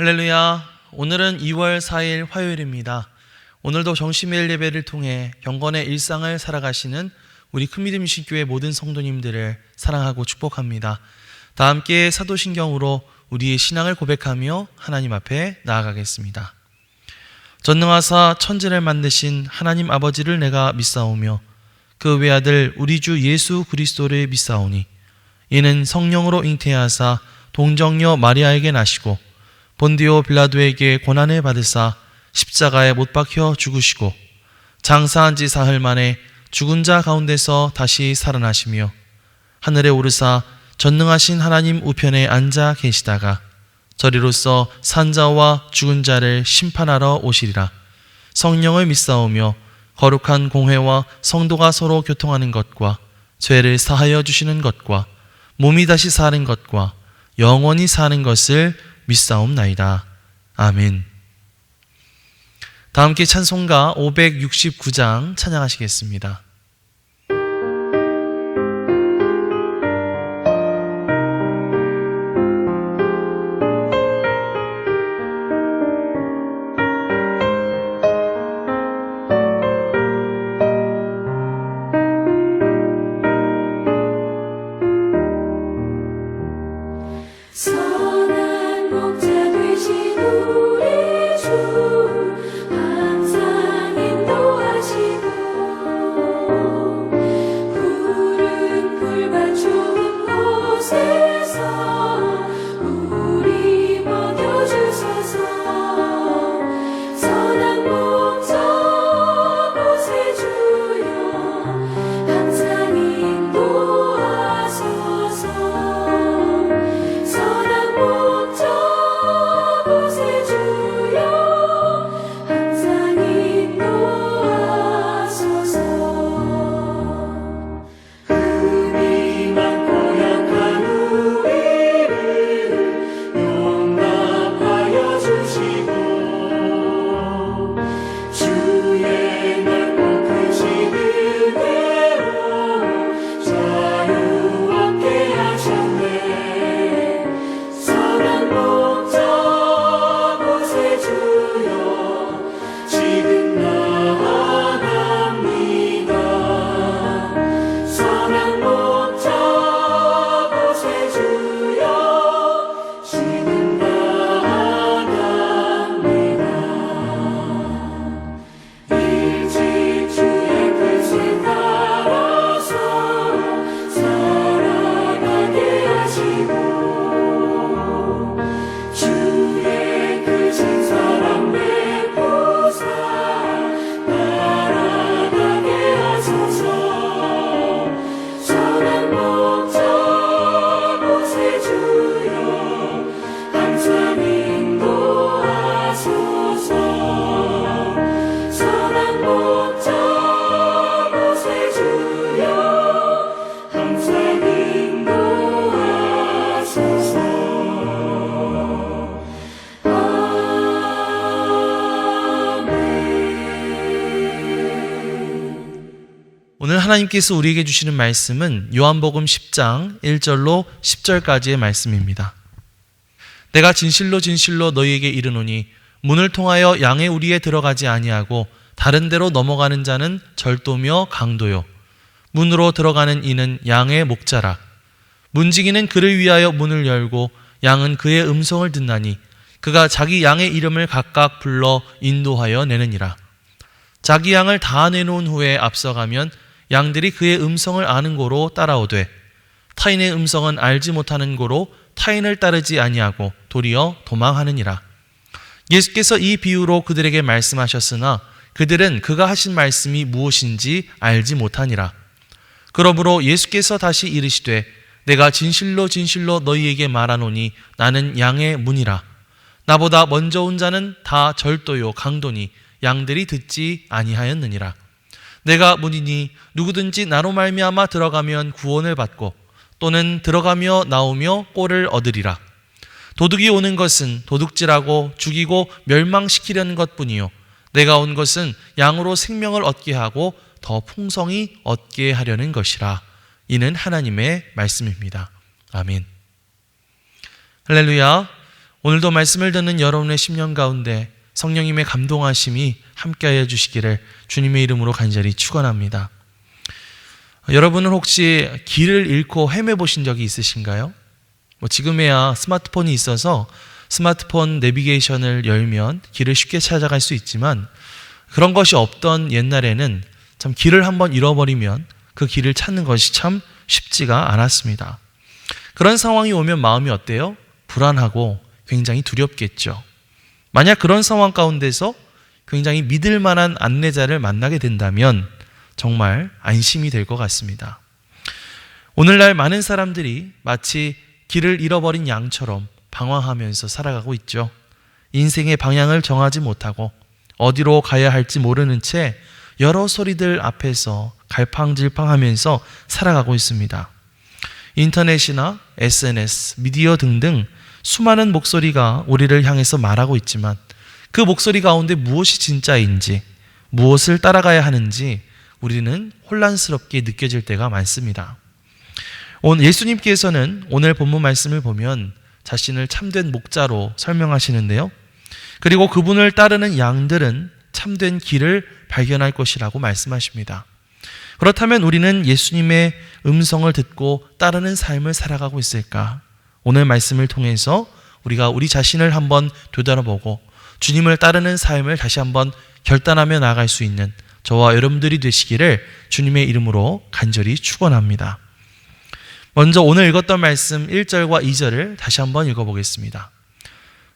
할렐루야. 오늘은 2월 4일 화요일입니다. 오늘도 정시매일 예배를 통해 경건의 일상을 살아가시는 우리 큰믿음신교회 모든 성도님들을 사랑하고 축복합니다. 다 함께 사도신경으로 우리의 신앙을 고백하며 하나님 앞에 나아가겠습니다. 전능하사 천지를 만드신 하나님 아버지를 내가 믿사오며 그 외아들 우리 주 예수 그리스도를 믿사오니 이는 성령으로 잉태하사 동정녀 마리아에게 나시고 본디오 빌라도에게 고난을 받으사 십자가에 못 박혀 죽으시고 장사한 지 사흘 만에 죽은 자 가운데서 다시 살아나시며 하늘에 오르사 전능하신 하나님 우편에 앉아 계시다가 저리로서 산자와 죽은 자를 심판하러 오시리라. 성령을 믿사오며 거룩한 공회와 성도가 서로 교통하는 것과 죄를 사하여 주시는 것과 몸이 다시 사는 것과 영원히 사는 것을 믿사옵나이다. 아멘. 다 함께 찬송가 569장 찬양하시겠습니다. 오늘 하나님께서 우리에게 주시는 말씀은 요한복음 10장 1절로 10절까지의 말씀입니다. 내가 진실로 진실로 너희에게 이르노니 문을 통하여 양의 우리에 들어가지 아니하고 다른 데로 넘어가는 자는 절도며 강도요 문으로 들어가는 이는 양의 목자라. 문지기는 그를 위하여 문을 열고 양은 그의 음성을 듣나니 그가 자기 양의 이름을 각각 불러 인도하여 내느니라. 자기 양을 다 내놓은 후에 앞서가면 양들이 그의 음성을 아는 고로 따라오되 타인의 음성은 알지 못하는 고로 타인을 따르지 아니하고 도리어 도망하느니라. 예수께서 이 비유로 그들에게 말씀하셨으나 그들은 그가 하신 말씀이 무엇인지 알지 못하니라. 그러므로 예수께서 다시 이르시되 내가 진실로 진실로 너희에게 말하노니 나는 양의 문이라. 나보다 먼저 온 자는 다 절도요 강도니 양들이 듣지 아니하였느니라. 내가 문이니 누구든지 나로 말미암아 들어가면 구원을 받고 또는 들어가며 나오며 꼴을 얻으리라. 도둑이 오는 것은 도둑질하고 죽이고 멸망시키려는 것뿐이요 내가 온 것은 양으로 생명을 얻게 하고 더 풍성히 얻게 하려는 것이라. 이는 하나님의 말씀입니다. 아멘. 할렐루야. 오늘도 말씀을 듣는 여러분의 심령 가운데 성령님의 감동하심이 함께하여 주시기를 주님의 이름으로 간절히 축원합니다. 여러분은 혹시 길을 잃고 헤매보신 적이 있으신가요? 지금에야 스마트폰이 있어서 스마트폰 내비게이션을 열면 길을 쉽게 찾아갈 수 있지만, 그런 것이 없던 옛날에는 참 길을 한번 잃어버리면 그 길을 찾는 것이 참 쉽지가 않았습니다. 그런 상황이 오면 마음이 어때요? 불안하고 굉장히 두렵겠죠. 만약 그런 상황 가운데서 굉장히 믿을 만한 안내자를 만나게 된다면 정말 안심이 될 것 같습니다. 오늘날 많은 사람들이 마치 길을 잃어버린 양처럼 방황하면서 살아가고 있죠. 인생의 방향을 정하지 못하고 어디로 가야 할지 모르는 채 여러 소리들 앞에서 갈팡질팡하면서 살아가고 있습니다. 인터넷이나 SNS, 미디어 등등 수많은 목소리가 우리를 향해서 말하고 있지만 그 목소리 가운데 무엇이 진짜인지, 무엇을 따라가야 하는지 우리는 혼란스럽게 느껴질 때가 많습니다. 예수님께서는 오늘 본문 말씀을 보면 자신을 참된 목자로 설명하시는데요. 그리고 그분을 따르는 양들은 참된 길을 발견할 것이라고 말씀하십니다. 그렇다면 우리는 예수님의 음성을 듣고 따르는 삶을 살아가고 있을까? 오늘 말씀을 통해서 우리가 우리 자신을 한번 되돌아보고 주님을 따르는 삶을 다시 한번 결단하며 나아갈 수 있는 저와 여러분들이 되시기를 주님의 이름으로 간절히 축원합니다. 먼저 오늘 읽었던 말씀 1절과 2절을 다시 한번 읽어보겠습니다.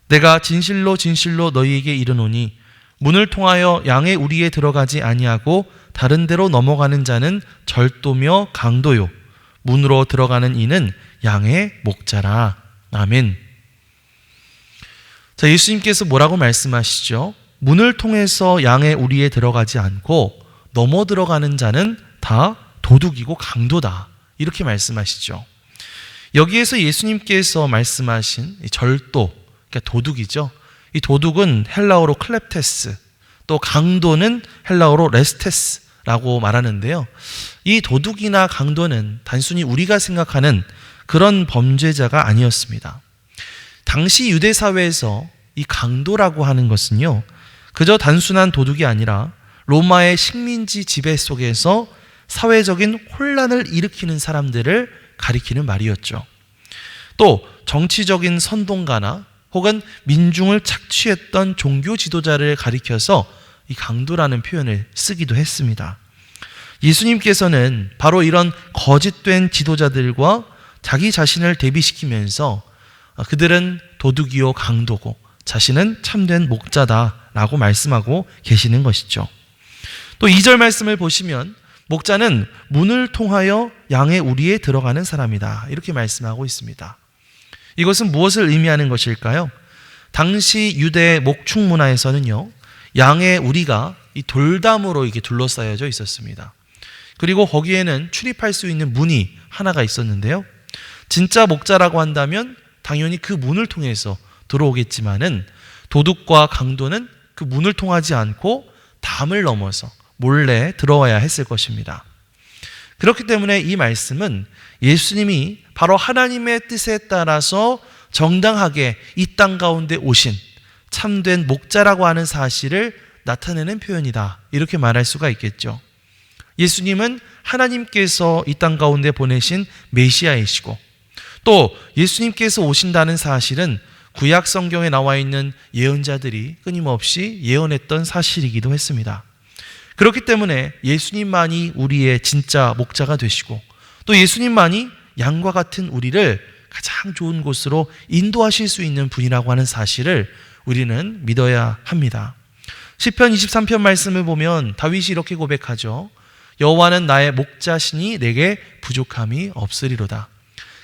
내가 진실로 진실로 너희에게 이르노니 문을 통하여 양의 우리에 들어가지 아니하고 다른 데로 넘어가는 자는 절도며 강도요 문으로 들어가는 이는 양의 목자라. 아멘. 자, 예수님께서 뭐라고 말씀하시죠? 문을 통해서 양의 우리에 들어가지 않고 넘어 들어가는 자는 다 도둑이고 강도다. 이렇게 말씀하시죠. 여기에서 예수님께서 말씀하신 이 절도, 그러니까 도둑이죠. 이 도둑은 헬라어로 클렙테스, 또 강도는 헬라어로 레스테스라고 말하는데요. 이 도둑이나 강도는 단순히 우리가 생각하는 그런 범죄자가 아니었습니다. 당시 유대 사회에서 이 강도라고 하는 것은요, 그저 단순한 도둑이 아니라 로마의 식민지 지배 속에서 사회적인 혼란을 일으키는 사람들을 가리키는 말이었죠. 또 정치적인 선동가나 혹은 민중을 착취했던 종교 지도자를 가리켜서 이 강도라는 표현을 쓰기도 했습니다. 예수님께서는 바로 이런 거짓된 지도자들과 자기 자신을 대비시키면서 그들은 도둑이요 강도고 자신은 참된 목자다라고 말씀하고 계시는 것이죠. 또 2절 말씀을 보시면 목자는 문을 통하여 양의 우리에 들어가는 사람이다. 이렇게 말씀하고 있습니다. 이것은 무엇을 의미하는 것일까요? 당시 유대 목축 문화에서는요, 양의 우리가 이 돌담으로 이렇게 둘러싸여져 있었습니다. 그리고 거기에는 출입할 수 있는 문이 하나가 있었는데요. 진짜 목자라고 한다면 당연히 그 문을 통해서 들어오겠지만은 도둑과 강도는 그 문을 통하지 않고 담을 넘어서 몰래 들어와야 했을 것입니다. 그렇기 때문에 이 말씀은 예수님이 바로 하나님의 뜻에 따라서 정당하게 이 땅 가운데 오신 참된 목자라고 하는 사실을 나타내는 표현이다. 이렇게 말할 수가 있겠죠. 예수님은 하나님께서 이 땅 가운데 보내신 메시아이시고 또 예수님께서 오신다는 사실은 구약 성경에 나와 있는 예언자들이 끊임없이 예언했던 사실이기도 했습니다. 그렇기 때문에 예수님만이 우리의 진짜 목자가 되시고 또 예수님만이 양과 같은 우리를 가장 좋은 곳으로 인도하실 수 있는 분이라고 하는 사실을 우리는 믿어야 합니다. 시편 23편 말씀을 보면 다윗이 이렇게 고백하죠. 여호와는 나의 목자시니 내게 부족함이 없으리로다.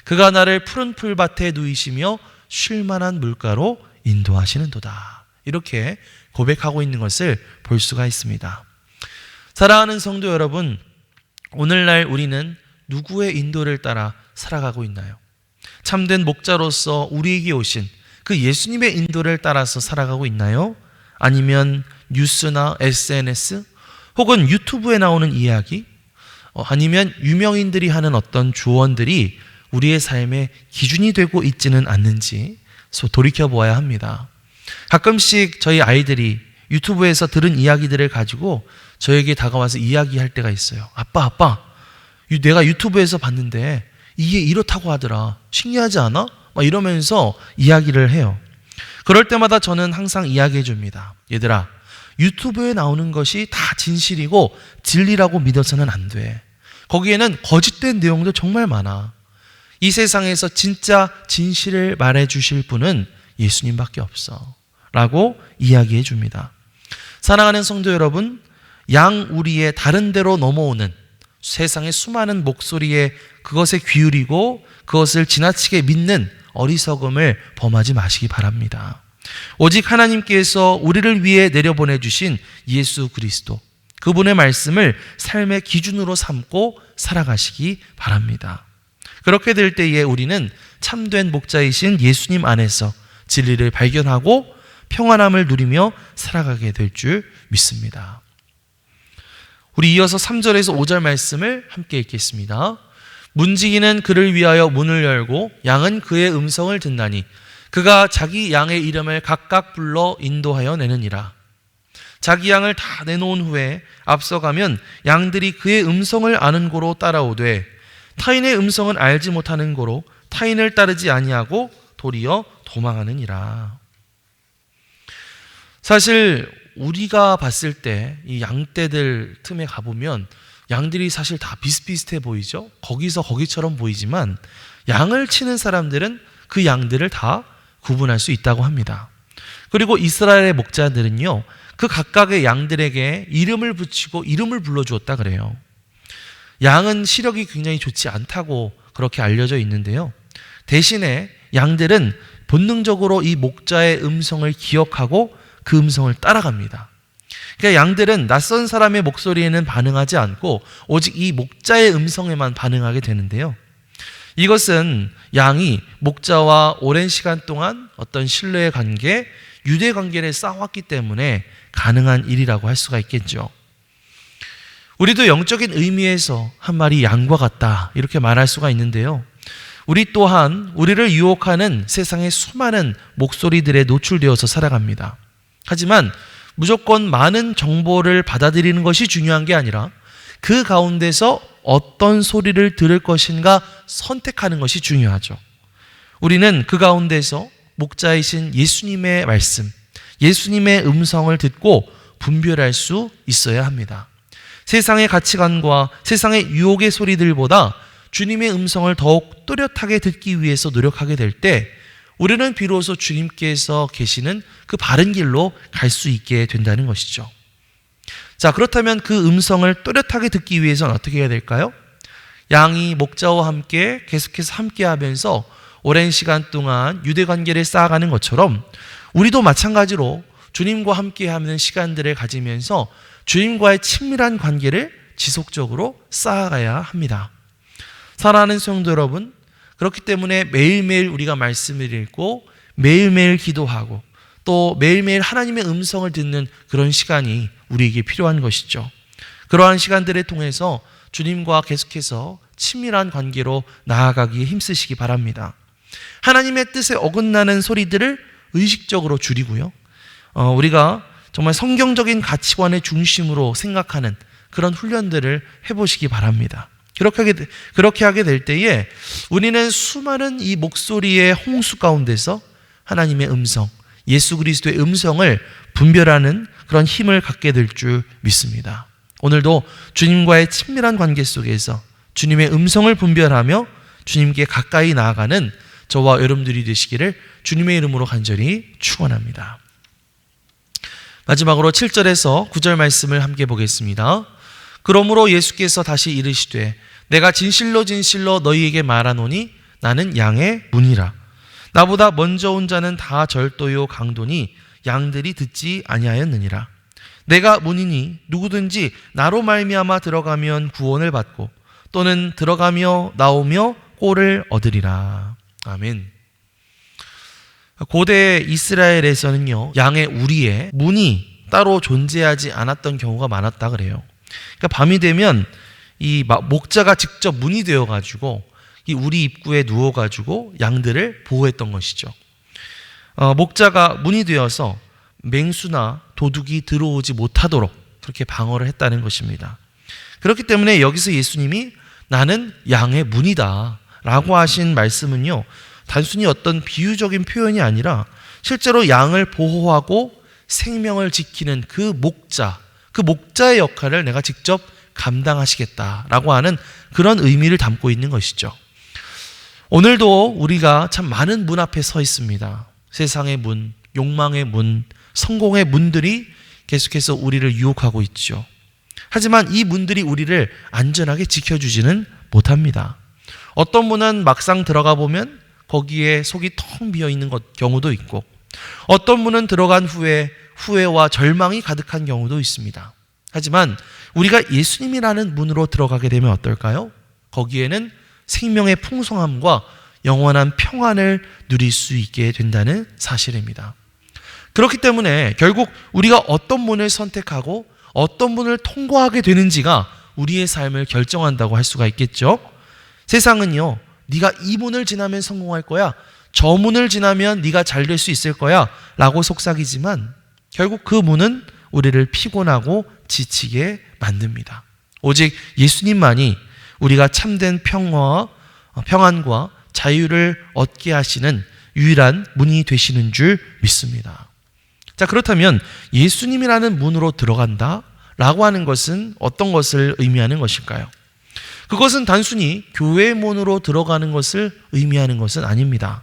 그가 나를 푸른 풀밭에 누이시며 쉴만한 물가로 인도하시는도다. 이렇게 고백하고 있는 것을 볼 수가 있습니다. 사랑하는 성도 여러분, 오늘날 우리는 누구의 인도를 따라 살아가고 있나요? 참된 목자로서 우리에게 오신 그 예수님의 인도를 따라서 살아가고 있나요? 아니면 뉴스나 SNS 혹은 유튜브에 나오는 이야기 아니면 유명인들이 하는 어떤 조언들이 우리의 삶의 기준이 되고 있지는 않는지 돌이켜 보아야 합니다. 가끔씩 저희 아이들이 유튜브에서 들은 이야기들을 가지고 저에게 다가와서 이야기할 때가 있어요. 아빠, 내가 유튜브에서 봤는데 이게 이렇다고 하더라. 신기하지 않아? 막 이러면서 이야기를 해요. 그럴 때마다 저는 항상 이야기해 줍니다. 얘들아, 유튜브에 나오는 것이 다 진실이고 진리라고 믿어서는 안 돼. 거기에는 거짓된 내용도 정말 많아. 이 세상에서 진짜 진실을 말해 주실 분은 예수님밖에 없어. 라고 이야기해 줍니다. 사랑하는 성도 여러분, 양우리의 다른 데로 넘어오는 세상의 수많은 목소리에 그것에 기울이고 그것을 지나치게 믿는 어리석음을 범하지 마시기 바랍니다. 오직 하나님께서 우리를 위해 내려보내주신 예수 그리스도, 그분의 말씀을 삶의 기준으로 삼고 살아가시기 바랍니다. 그렇게 될 때에 우리는 참된 목자이신 예수님 안에서 진리를 발견하고 평안함을 누리며 살아가게 될 줄 믿습니다. 우리 이어서 3절에서 5절 말씀을 함께 읽겠습니다. 문지기는 그를 위하여 문을 열고 양은 그의 음성을 듣나니 그가 자기 양의 이름을 각각 불러 인도하여 내느니라. 자기 양을 다 내놓은 후에 앞서가면 양들이 그의 음성을 아는 고로 따라오되 타인의 음성은 알지 못하는 고로 타인을 따르지 아니하고 도리어 도망하느니라. 사실 우리가 봤을 때 이 양떼들 틈에 가보면 양들이 사실 다 비슷비슷해 보이죠? 거기서 거기처럼 보이지만 양을 치는 사람들은 그 양들을 다 구분할 수 있다고 합니다. 그리고 이스라엘의 목자들은요, 그 각각의 양들에게 이름을 붙이고 이름을 불러주었다 그래요. 양은 시력이 굉장히 좋지 않다고 그렇게 알려져 있는데요. 대신에 양들은 본능적으로 이 목자의 음성을 기억하고 그 음성을 따라갑니다. 그러니까 양들은 낯선 사람의 목소리에는 반응하지 않고 오직 이 목자의 음성에만 반응하게 되는데요. 이것은 양이 목자와 오랜 시간 동안 어떤 신뢰의 관계, 유대 관계를 쌓아왔기 때문에 가능한 일이라고 할 수가 있겠죠. 우리도 영적인 의미에서 한 마리 양과 같다 이렇게 말할 수가 있는데요. 우리 또한 우리를 유혹하는 세상의 수많은 목소리들에 노출되어서 살아갑니다. 하지만 무조건 많은 정보를 받아들이는 것이 중요한 게 아니라 그 가운데서 어떤 소리를 들을 것인가 선택하는 것이 중요하죠. 우리는 그 가운데서 목자이신 예수님의 말씀, 예수님의 음성을 듣고 분별할 수 있어야 합니다. 세상의 가치관과 세상의 유혹의 소리들보다 주님의 음성을 더욱 또렷하게 듣기 위해서 노력하게 될 때 우리는 비로소 주님께서 계시는 그 바른 길로 갈 수 있게 된다는 것이죠. 자, 그렇다면 그 음성을 또렷하게 듣기 위해서는 어떻게 해야 될까요? 양이 목자와 함께 계속해서 함께 하면서 오랜 시간 동안 유대 관계를 쌓아가는 것처럼 우리도 마찬가지로 주님과 함께 하는 시간들을 가지면서 주님과의 친밀한 관계를 지속적으로 쌓아가야 합니다. 사랑하는 성도 여러분, 그렇기 때문에 매일매일 우리가 말씀을 읽고 매일매일 기도하고 또 매일매일 하나님의 음성을 듣는 그런 시간이 우리에게 필요한 것이죠. 그러한 시간들을 통해서 주님과 계속해서 친밀한 관계로 나아가기에 힘쓰시기 바랍니다. 하나님의 뜻에 어긋나는 소리들을 의식적으로 줄이고요. 우리가 정말 성경적인 가치관의 중심으로 생각하는 그런 훈련들을 해보시기 바랍니다. 그렇게 하게 될 때에 우리는 수많은 이 목소리의 홍수 가운데서 하나님의 음성, 예수 그리스도의 음성을 분별하는 그런 힘을 갖게 될 줄 믿습니다. 오늘도 주님과의 친밀한 관계 속에서 주님의 음성을 분별하며 주님께 가까이 나아가는 저와 여러분들이 되시기를 주님의 이름으로 간절히 축원합니다. 마지막으로 7절에서 9절 말씀을 함께 보겠습니다. 그러므로 예수께서 다시 이르시되 내가 진실로 진실로 너희에게 말하노니 나는 양의 문이라. 나보다 먼저 온 자는 다 절도요 강도니 양들이 듣지 아니하였느니라. 내가 문이니 누구든지 나로 말미암아 들어가면 구원을 받고 또는 들어가며 나오며 꼴을 얻으리라. 아멘. 고대 이스라엘에서는요, 양의 우리에 문이 따로 존재하지 않았던 경우가 많았다 그래요. 그러니까 밤이 되면 이 목자가 직접 문이 되어가지고 이 우리 입구에 누워가지고 양들을 보호했던 것이죠. 목자가 문이 되어서 맹수나 도둑이 들어오지 못하도록 그렇게 방어를 했다는 것입니다. 그렇기 때문에 여기서 예수님이 나는 양의 문이다 라고 하신 말씀은요, 단순히 어떤 비유적인 표현이 아니라 실제로 양을 보호하고 생명을 지키는 그 목자의 역할을 내가 직접 감당하시겠다라고 하는 그런 의미를 담고 있는 것이죠. 오늘도 우리가 참 많은 문 앞에 서 있습니다. 세상의 문, 욕망의 문, 성공의 문들이 계속해서 우리를 유혹하고 있죠. 하지만 이 문들이 우리를 안전하게 지켜주지는 못합니다. 어떤 문은 막상 들어가 보면 거기에 속이 텅 비어 있는 경우도 있고, 어떤 문은 들어간 후에 후회와 절망이 가득한 경우도 있습니다. 하지만 우리가 예수님이라는 문으로 들어가게 되면 어떨까요? 거기에는 생명의 풍성함과 영원한 평안을 누릴 수 있게 된다는 사실입니다. 그렇기 때문에 결국 우리가 어떤 문을 선택하고 어떤 문을 통과하게 되는지가 우리의 삶을 결정한다고 할 수가 있겠죠. 세상은요, 네가 이 문을 지나면 성공할 거야, 저 문을 지나면 네가 잘 될 수 있을 거야 라고 속삭이지만 결국 그 문은 우리를 피곤하고 지치게 만듭니다. 오직 예수님만이 우리가 참된 평안과 자유를 얻게 하시는 유일한 문이 되시는 줄 믿습니다. 자, 그렇다면 예수님이라는 문으로 들어간다 라고 하는 것은 어떤 것을 의미하는 것일까요? 그것은 단순히 교회의 문으로 들어가는 것을 의미하는 것은 아닙니다.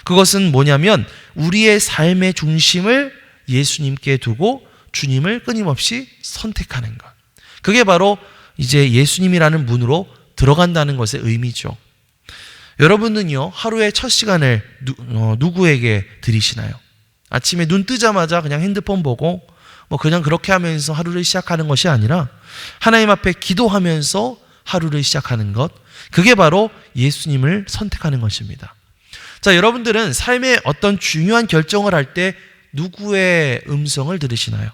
그것은 뭐냐면 우리의 삶의 중심을 예수님께 두고 주님을 끊임없이 선택하는 것. 그게 바로 이제 예수님이라는 문으로 들어간다는 것의 의미죠. 여러분은요, 하루의 첫 시간을 누구에게 드리시나요? 아침에 눈 뜨자마자 그냥 핸드폰 보고 그냥 그렇게 하면서 하루를 시작하는 것이 아니라 하나님 앞에 기도하면서 하루를 시작하는 것, 그게 바로 예수님을 선택하는 것입니다. 자, 여러분들은 삶의 어떤 중요한 결정을 할 때 누구의 음성을 들으시나요?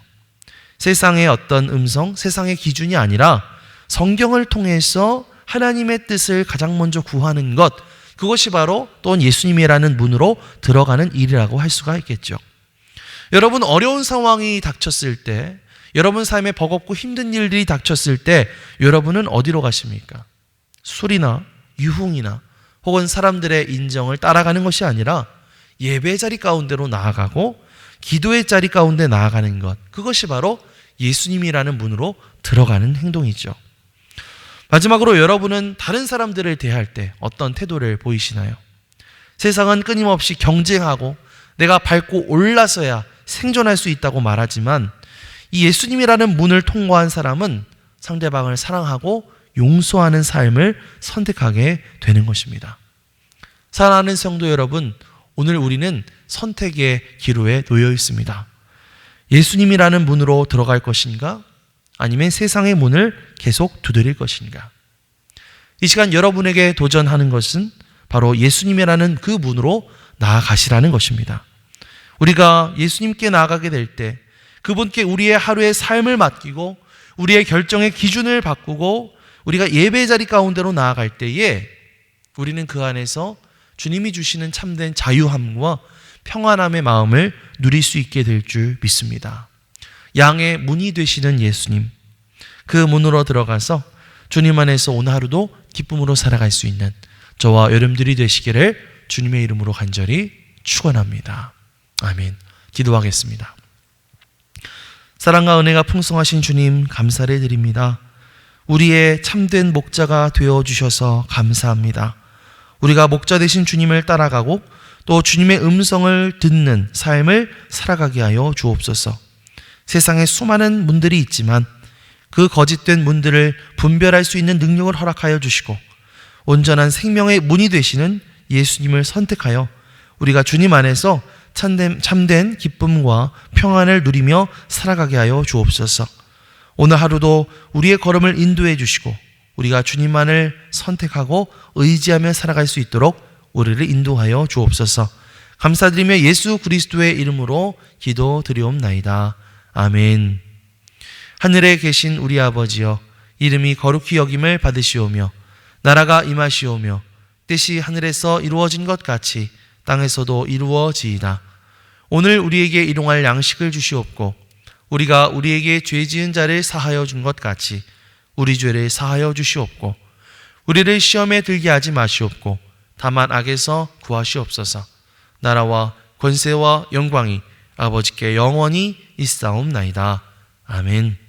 세상의 어떤 음성, 세상의 기준이 아니라 성경을 통해서 하나님의 뜻을 가장 먼저 구하는 것, 그것이 바로 또한 예수님이라는 문으로 들어가는 일이라고 할 수가 있겠죠. 여러분, 어려운 상황이 닥쳤을 때, 여러분 삶에 버겁고 힘든 일들이 닥쳤을 때 여러분은 어디로 가십니까? 술이나 유흥이나 혹은 사람들의 인정을 따라가는 것이 아니라 예배 자리 가운데로 나아가고 기도의 자리 가운데 나아가는 것, 그것이 바로 예수님이라는 문으로 들어가는 행동이죠. 마지막으로 여러분은 다른 사람들을 대할 때 어떤 태도를 보이시나요? 세상은 끊임없이 경쟁하고 내가 밟고 올라서야 생존할 수 있다고 말하지만 이 예수님이라는 문을 통과한 사람은 상대방을 사랑하고 용서하는 삶을 선택하게 되는 것입니다. 사랑하는 성도 여러분, 오늘 우리는 선택의 기로에 놓여 있습니다. 예수님이라는 문으로 들어갈 것인가? 아니면 세상의 문을 계속 두드릴 것인가? 이 시간 여러분에게 도전하는 것은 바로 예수님이라는 그 문으로 나아가시라는 것입니다. 우리가 예수님께 나아가게 될 때 그분께 우리의 하루의 삶을 맡기고 우리의 결정의 기준을 바꾸고 우리가 예배 자리 가운데로 나아갈 때에 우리는 그 안에서 주님이 주시는 참된 자유함과 평안함의 마음을 누릴 수 있게 될 줄 믿습니다. 양의 문이 되시는 예수님, 그 문으로 들어가서 주님 안에서 오늘 하루도 기쁨으로 살아갈 수 있는 저와 여러분들이 되시기를 주님의 이름으로 간절히 축원합니다. 아멘. 기도하겠습니다. 사랑과 은혜가 풍성하신 주님, 감사를 드립니다. 우리의 참된 목자가 되어주셔서 감사합니다. 우리가 목자 되신 주님을 따라가고 또 주님의 음성을 듣는 삶을 살아가게 하여 주옵소서. 세상에 수많은 문들이 있지만 그 거짓된 문들을 분별할 수 있는 능력을 허락하여 주시고 온전한 생명의 문이 되시는 예수님을 선택하여 우리가 주님 안에서 참된 기쁨과 평안을 누리며 살아가게 하여 주옵소서. 오늘 하루도 우리의 걸음을 인도해 주시고 우리가 주님만을 선택하고 의지하며 살아갈 수 있도록 우리를 인도하여 주옵소서. 감사드리며 예수 그리스도의 이름으로 기도드리옵나이다. 아멘. 하늘에 계신 우리 아버지여, 이름이 거룩히 여김을 받으시오며 나라가 임하시오며 뜻이 하늘에서 이루어진 것 같이 땅에서도 이루어지이다. 오늘 우리에게 일용할 양식을 주시옵고 우리가 우리에게 죄 지은 자를 사하여 준 것 같이 우리 죄를 사하여 주시옵고 우리를 시험에 들게 하지 마시옵고 다만 악에서 구하시옵소서. 나라와 권세와 영광이 아버지께 영원히 있사옵나이다. 아멘.